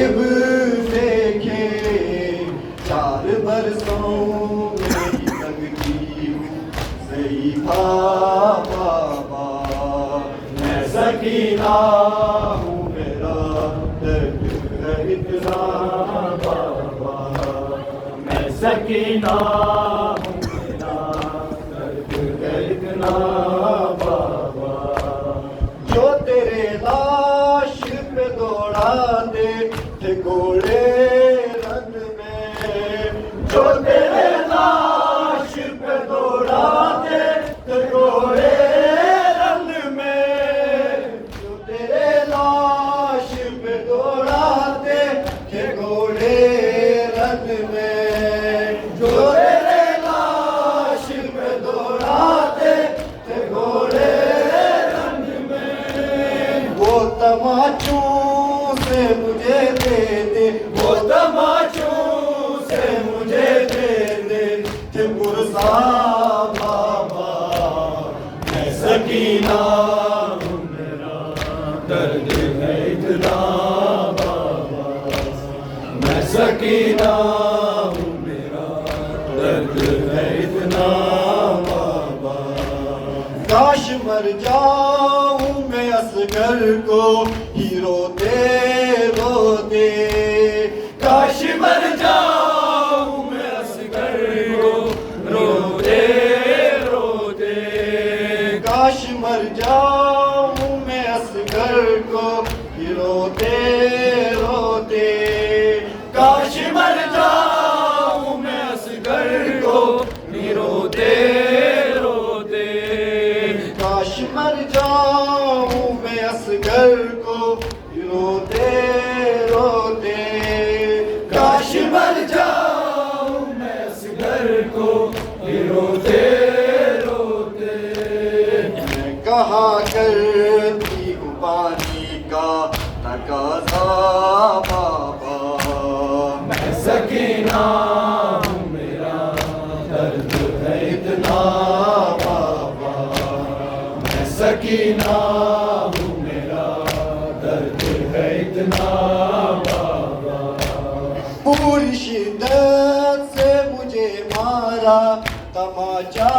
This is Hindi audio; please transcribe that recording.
जब देखे 4 बरसों में लगती हूँ सही बाबा। मैं सकीना हूँ मेरा दर्द है इतना बाबा। मैं सकीना हूँ मेरा दर्द है इतना बाबा। जो तेरे लाश पे दौड़ाते थे घोड़े रन में, जो तेरे लाश पे दौड़ाते थे घोड़े रन में, जो तेरे लाश पे दौड़ाते थे घोड़े रन में, जो तेरे लाश पे दौड़ाते थे घोड़े रन में। वो तमाचों से मुझे दे दे, वो तमाचों से मुझे दे दे थे पुरसा बाबा। मैं सकीना हूँ मेरा दर्द है इतना बाबा। मैं सकीना हूँ मेरा दर्द है इतना बाबा। काश मर जाऊं मैं असगर को ही रोते रोते, काश मर जाऊं मैं असगर को रोते रोते, काश मर जाऊं मैं असगर को ही रोते रोते, काश मर जाऊं मैं असगर को ही रोते रोते, काश मर जाऊं मैं असगर को रोते रोते, काश मर जाऊं मैं असगर को रोते रोते। मैं कहा करती हूँ पानी का तकाज़ा बाबा। मैं सकीना हूँ मेरा दर्द है इतना बाबा। मैं सकीना हूँ मेरा दर्द है इतना बाबा। पूरी शिद्दत से मुझे मारा तमाचा